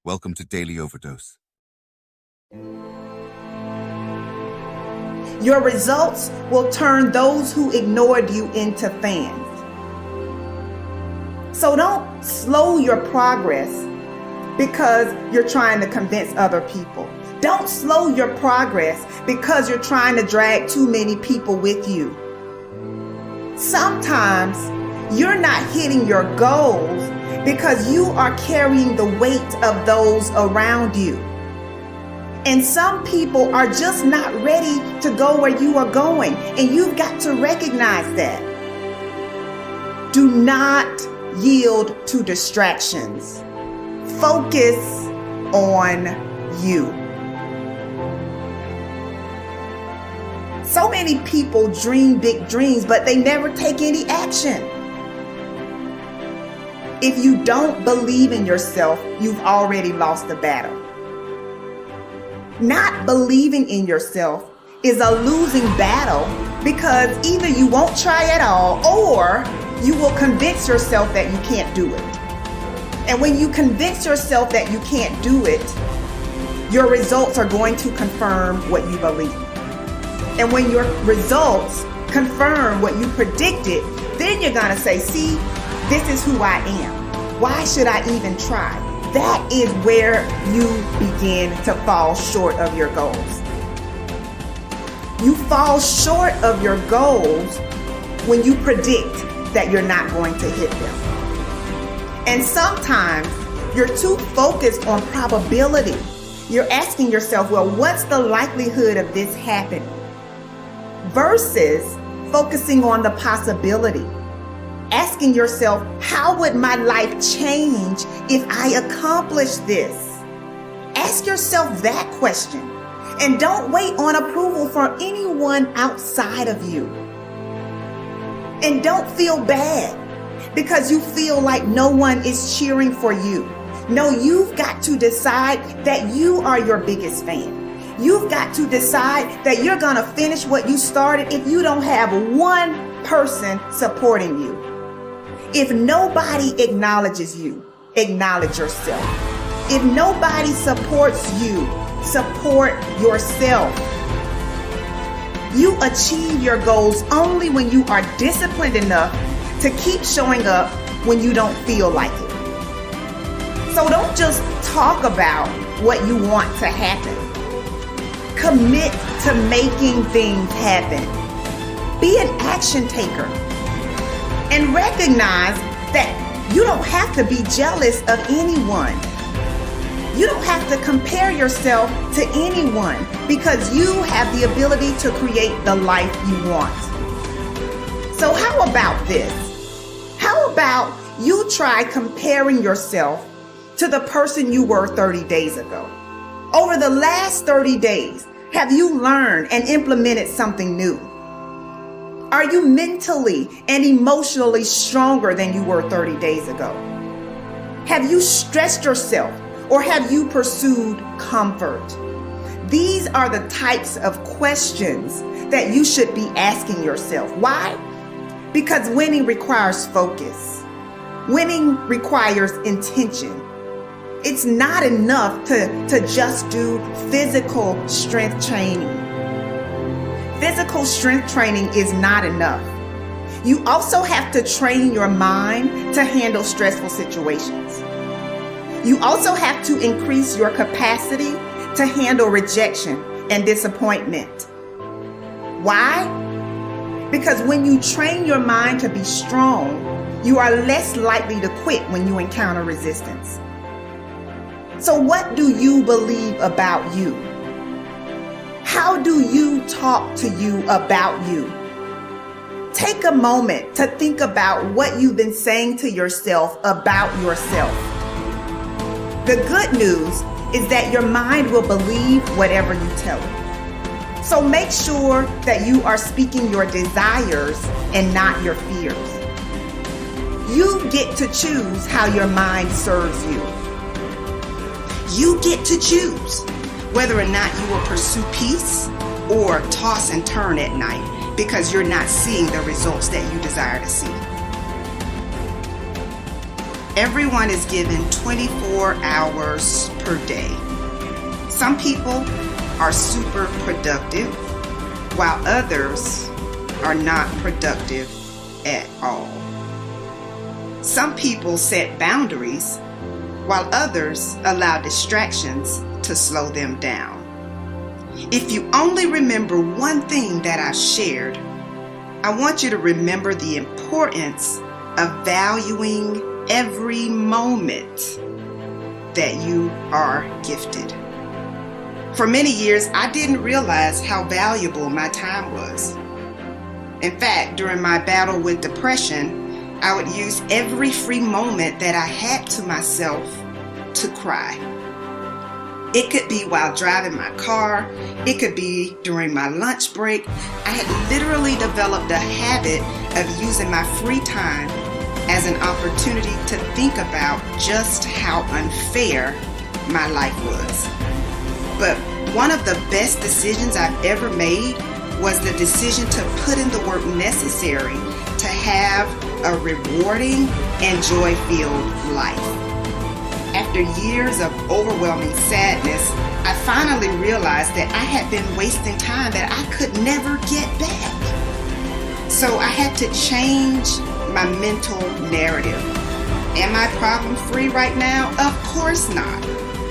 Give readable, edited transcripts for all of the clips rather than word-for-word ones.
Welcome to Daily Overdose. Your results will turn those who ignored you into fans. So don't slow your progress because you're trying to convince other people. Don't slow your progress because you're trying to drag too many people with you. Sometimes you're not hitting your goals because you are carrying the weight of those around you. And some people are just not ready to go where you are going, and you've got to recognize that. Do not yield to distractions. Focus on you. So many people dream big dreams, but they never take any action. If you don't believe in yourself, you've already lost the battle. Not believing in yourself is a losing battle because either you won't try at all or you will convince yourself that you can't do it. And when you convince yourself that you can't do it, your results are going to confirm what you believe. And when your results confirm what you predicted, then you're going to say, see, this is who I am. Why should I even try? That is where you begin to fall short of your goals. You fall short of your goals when you predict that you're not going to hit them. And sometimes you're too focused on probability. You're asking yourself, well, what's the likelihood of this happening? Versus focusing on the possibility. Asking yourself, how would my life change if I accomplish this? Ask yourself that question. And don't wait on approval from anyone outside of you. And don't feel bad because you feel like no one is cheering for you. No, you've got to decide that you are your biggest fan. You've got to decide that you're going to finish what you started if you don't have one person supporting you. If nobody acknowledges you, acknowledge yourself. If nobody supports you, support yourself. You achieve your goals only when you are disciplined enough to keep showing up when you don't feel like it. So don't just talk about what you want to happen. Commit to making things happen. Be an action taker. And recognize that you don't have to be jealous of anyone. You don't have to compare yourself to anyone because you have the ability to create the life you want. So how about this? How about you try comparing yourself to the person you were 30 days ago? Over the last 30 days, have you learned and implemented something new? Are you mentally and emotionally stronger than you were 30 days ago? Have you stretched yourself or have you pursued comfort? These are the types of questions that you should be asking yourself. Why? Because winning requires focus. Winning requires intention. It's not enough to just do physical strength training. Physical strength training is not enough. You also have to train your mind to handle stressful situations. You also have to increase your capacity to handle rejection and disappointment. Why? Because when you train your mind to be strong, you are less likely to quit when you encounter resistance. So what do you believe about you? How do you talk to you about you? Take a moment to think about what you've been saying to yourself about yourself. The good news is that your mind will believe whatever you tell it. So make sure that you are speaking your desires and not your fears. You get to choose how your mind serves you. You get to choose whether or not you will pursue peace or toss and turn at night because you're not seeing the results that you desire to see. Everyone is given 24 hours per day. Some people are super productive, while others are not productive at all. Some people set boundaries, while others allow distractions to slow them down. If you only remember one thing that I shared, I want you to remember the importance of valuing every moment that you are gifted. For many years, I didn't realize how valuable my time was. In fact, during my battle with depression, I would use every free moment that I had to myself to cry. It could be while driving my car. It could be during my lunch break. I had literally developed a habit of using my free time as an opportunity to think about just how unfair my life was. But one of the best decisions I've ever made was the decision to put in the work necessary to have a rewarding and joy-filled life. After years of overwhelming sadness, I finally realized that I had been wasting time that I could never get back. So I had to change my mental narrative. Am I problem-free right now? Of course not.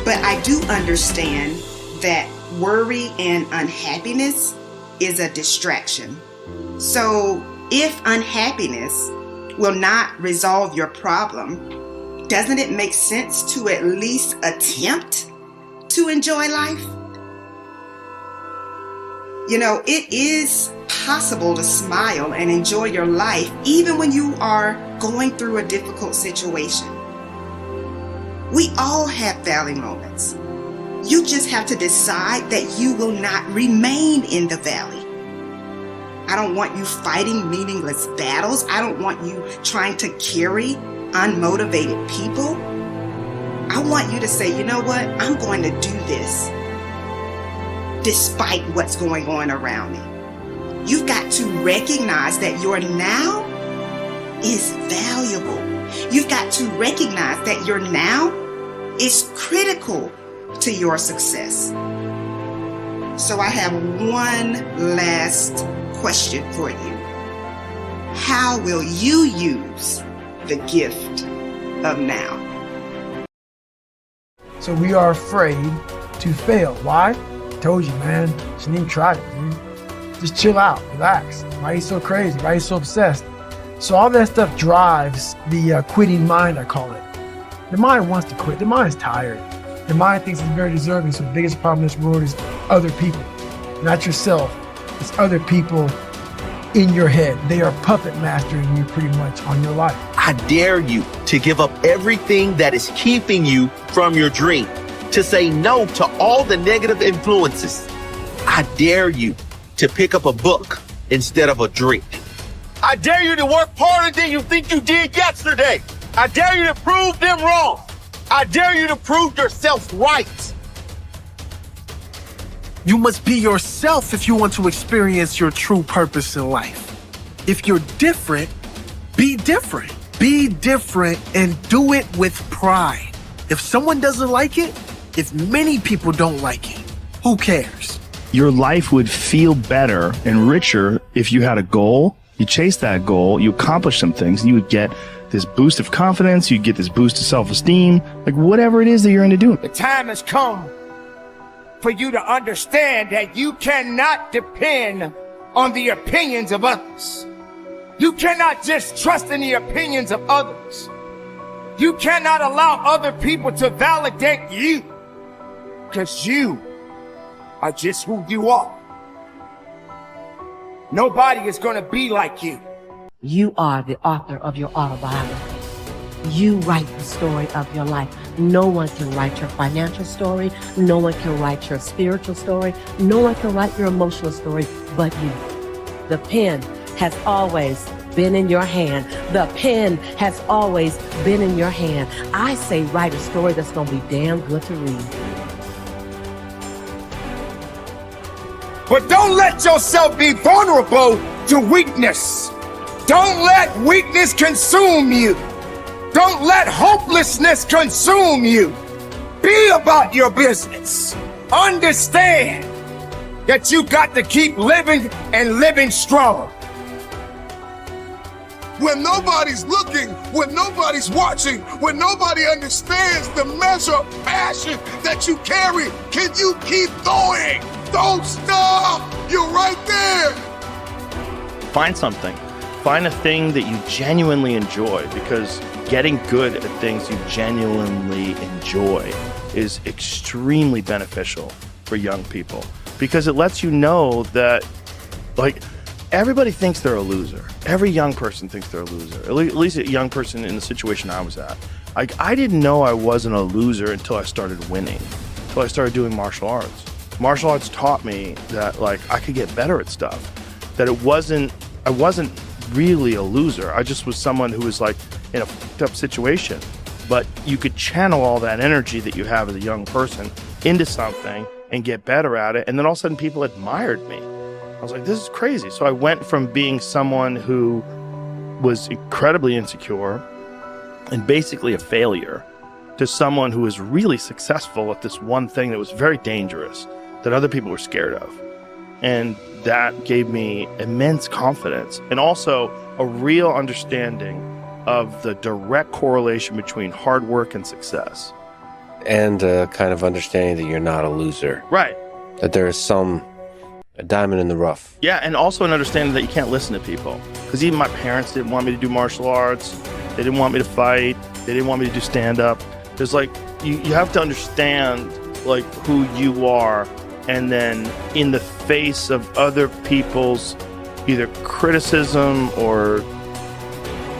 But I do understand that worry and unhappiness is a distraction. So if unhappiness will not resolve your problem, doesn't it make sense to at least attempt to enjoy life? You know, it is possible to smile and enjoy your life even when you are going through a difficult situation. We all have valley moments. You just have to decide that you will not remain in the valley. I don't want you fighting meaningless battles. I don't want you trying to carry unmotivated people. I want you to say, you know what? I'm going to do this despite what's going on around me. You've got to recognize that your now is valuable. You've got to recognize that your now is critical to your success. So I have one last question for you. How will you use the gift of now? So we are afraid to fail. Why? Told you, man. Shouldn't even try it, dude. Just chill out, relax. Why are you so crazy? Why are you so obsessed? So all that stuff drives the quitting mind, I call it. The mind wants to quit. The mind's tired. The mind thinks it's very deserving. So the biggest problem in this world is other people, not yourself. It's other people in your head. They are puppet mastering you pretty much on your life. I dare you to give up everything that is keeping you from your dream, to say no to all the negative influences. I dare you to pick up a book instead of a drink. I dare you to work harder than you think you did yesterday. I dare you to prove them wrong. I dare you to prove yourself right. You must be yourself if you want to experience your true purpose in life. If you're different, be different. Be different and do it with pride. If someone doesn't like it, if many people don't like it, who cares? Your life would feel better and richer if you had a goal, you chase that goal, you accomplish some things, and you would get this boost of confidence, you get this boost of self-esteem, like whatever it is that you're into doing. The time has come for you to understand that you cannot depend on the opinions of others. You cannot just trust in the opinions of others. You cannot allow other people to validate you, because you are just who you are. Nobody is going to be like you. You are the author of your autobiography. You write the story of your life. No one can write your financial story. No one can write your spiritual story. No one can write your emotional story but you. The pen has always been in your hand. The pen has always been in your hand. I say write a story that's going to be damn good to read. But don't let yourself be vulnerable to weakness. Don't let weakness consume you. Don't let hopelessness consume you. Be about your business. Understand that you got to keep living and living strong. When nobody's looking, when nobody's watching, when nobody understands the measure of passion that you carry, can you keep going? Don't stop. You're right there. Find something. Find a thing that you genuinely enjoy, because getting good at things you genuinely enjoy is extremely beneficial for young people, because it lets you know that, like, everybody thinks they're a loser. Every young person thinks they're a loser. At least a young person in the situation I was at. Like, I didn't know I wasn't a loser until I started winning, until I started doing martial arts. Martial arts taught me that, like, I could get better at stuff, that I wasn't really a loser. I just was someone who was, like, in a fucked up situation. But you could channel all that energy that you have as a young person into something and get better at it. And then all of a sudden people admired me. I was like, this is crazy. So I went from being someone who was incredibly insecure and basically a failure to someone who was really successful at this one thing that was very dangerous, that other people were scared of. And that gave me immense confidence, and also a real understanding of the direct correlation between hard work and success. And kind of understanding that you're not a loser. Right. That there is a diamond in the rough. Yeah, and also an understanding that you can't listen to people. Because even my parents didn't want me to do martial arts. They didn't want me to fight. They didn't want me to do stand-up. There's like, you have to understand, like, who you are. And then in the face of other people's either criticism or,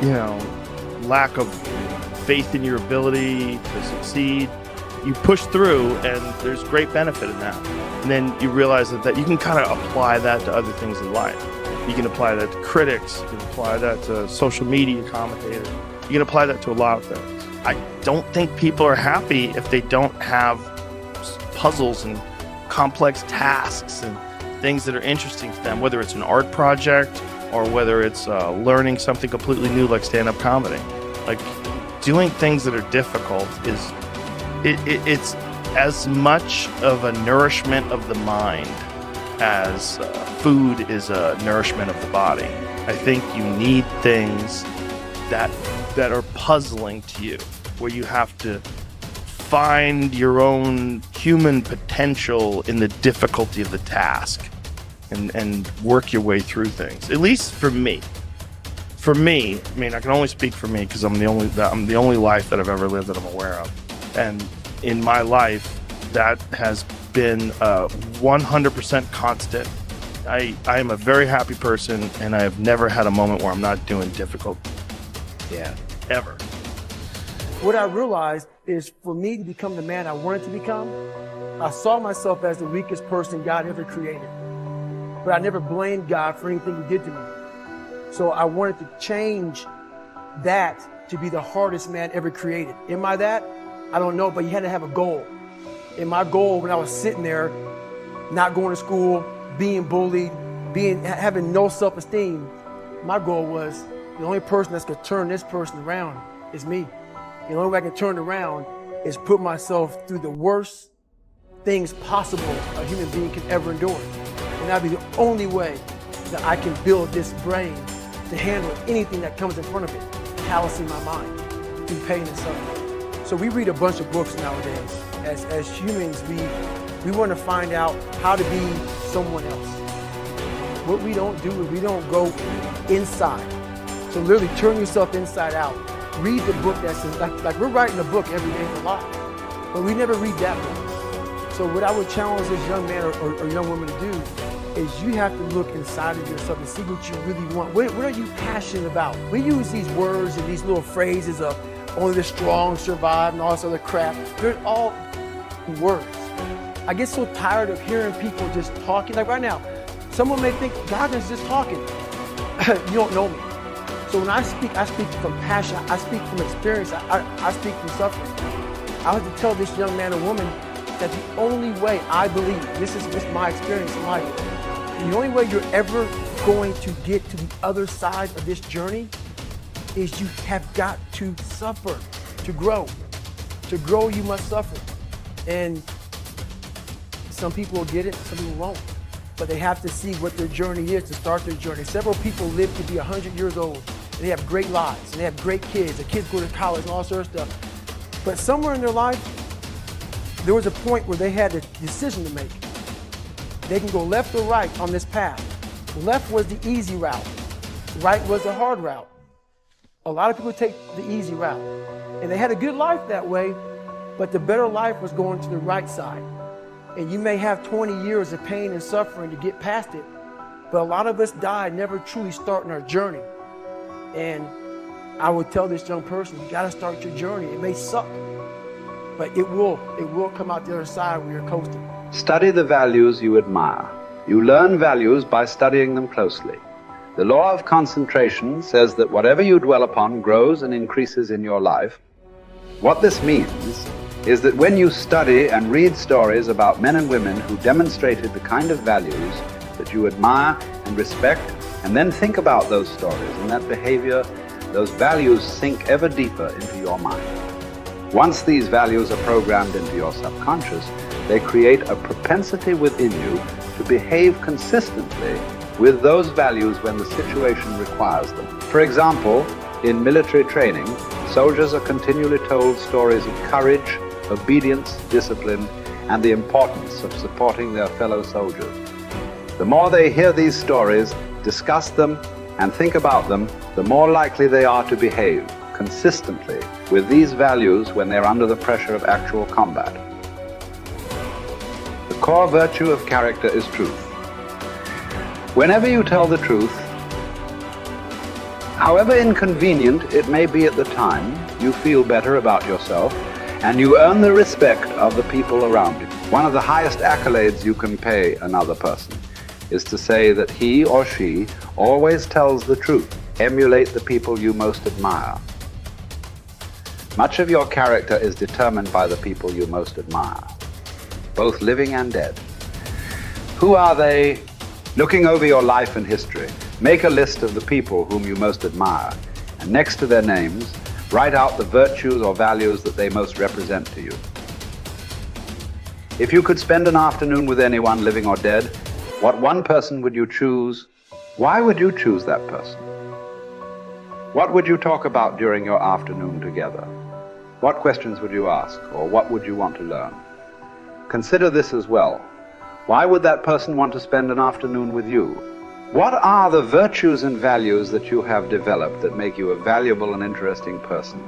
you know, lack of faith in your ability to succeed, you push through, and there's great benefit in that. And then you realize that you can kind of apply that to other things in life. You can apply that to critics. You can apply that to social media commentators. You can apply that to a lot of things. I don't think people are happy if they don't have puzzles and complex tasks and things that are interesting to them, whether it's an art project or whether it's learning something completely new like stand-up comedy. Like, doing things that are difficult is it's as much of a nourishment of the mind as food is a nourishment of the body. I think you need things that are puzzling to you, where you have to find your own human potential in the difficulty of the task and work your way through things. At least for me. For me, I mean, I can only speak for me because I'm the only life that I've ever lived that I'm aware of. And in my life, that has been 100% constant. I am a very happy person, and I have never had a moment where I'm not doing difficult. Yeah. Ever. What I realized is, for me to become the man I wanted to become, I saw myself as the weakest person God ever created. But I never blamed God for anything he did to me. So I wanted to change that to be the hardest man ever created. Am I that? I don't know, but you had to have a goal. And my goal, when I was sitting there, not going to school, being bullied, having no self-esteem, my goal was, the only person that's going to turn this person around is me. The only way I can turn it around is put myself through the worst things possible a human being can ever endure. And that'd be the only way that I can build this brain to handle anything that comes in front of it, callousing my mind through pain and suffering. So we read a bunch of books nowadays. As humans, we want to find out how to be someone else. What we don't do is we don't go inside. So literally turn yourself inside out. Read the book that says, like we're writing a book every day for life, but we never read that book. So what I would challenge this young man or young woman to do is, you have to look inside of yourself and see what you really want. What are you passionate about? We use these words and these little phrases of only the strong survive and all this other crap. They're all words. I get so tired of hearing people just talking. Like right now, someone may think Goggins just talking. You don't know me. So when I speak from passion, I speak from experience, I speak from suffering. I have to tell this young man or woman that the only way I believe, this is my experience in life, the only way you're ever going to get to the other side of this journey is you have got to suffer to grow. To grow, you must suffer. And some people will get it, some people won't. But they have to see what their journey is to start their journey. Several people live to be 100 years old, and they have great lives, and they have great kids. The kids go to college and all sorts of stuff. But somewhere in their life, there was a point where they had a decision to make. They can go left or right on this path. Left was the easy route. Right was the hard route. A lot of people take the easy route. And they had a good life that way, but the better life was going to the right side. And you may have 20 years of pain and suffering to get past it, but a lot of us die never truly starting our journey. And I would tell this young person, you gotta start your journey. It may suck, but it will come out the other side when you're coasting. Study the values you admire. You learn values by studying them closely. The law of concentration says that whatever you dwell upon grows and increases in your life. What this means is that when you study and read stories about men and women who demonstrated the kind of values that you admire and respect, and then think about those stories and that behavior, those values sink ever deeper into your mind. Once these values are programmed into your subconscious, they create a propensity within you to behave consistently with those values when the situation requires them. For example, in military training, soldiers are continually told stories of courage, obedience, discipline, and the importance of supporting their fellow soldiers. The more they hear these stories, discuss them, and think about them, the more likely they are to behave consistently with these values when they're under the pressure of actual combat. The core virtue of character is truth. Whenever you tell the truth, however inconvenient it may be at the time, you feel better about yourself and you earn the respect of the people around you. One of the highest accolades you can pay another person is to say that he or she always tells the truth. Emulate the people you most admire. Much of your character is determined by the people you most admire, both living and dead. Who are they? Looking over your life and history, make a list of the people whom you most admire, and next to their names, write out the virtues or values that they most represent to you. If you could spend an afternoon with anyone, living or dead, what one person would you choose? Why would you choose that person? What would you talk about during your afternoon together? What questions would you ask, or what would you want to learn? Consider this as well. Why would that person want to spend an afternoon with you? What are the virtues and values that you have developed that make you a valuable and interesting person?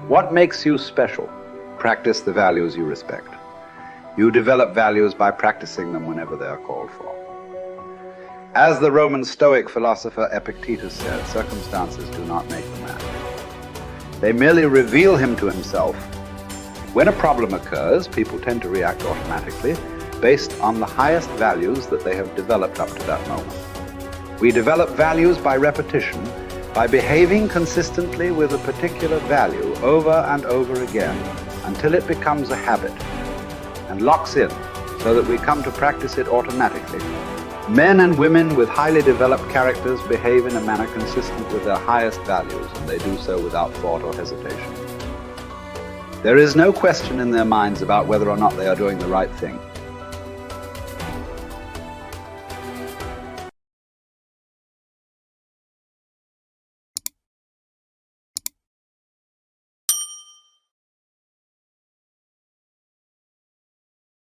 What makes you special? Practice the values you respect. You develop values by practicing them whenever they are called for. As the Roman Stoic philosopher Epictetus said, circumstances do not make the man. They merely reveal him to himself. When a problem occurs, people tend to react automatically based on the highest values that they have developed up to that moment. We develop values by repetition, by behaving consistently with a particular value over and over again until it becomes a habit and locks in so that we come to practice it automatically. Men and women with highly developed characters behave in a manner consistent with their highest values, and they do so without thought or hesitation. There is no question in their minds about whether or not they are doing the right thing.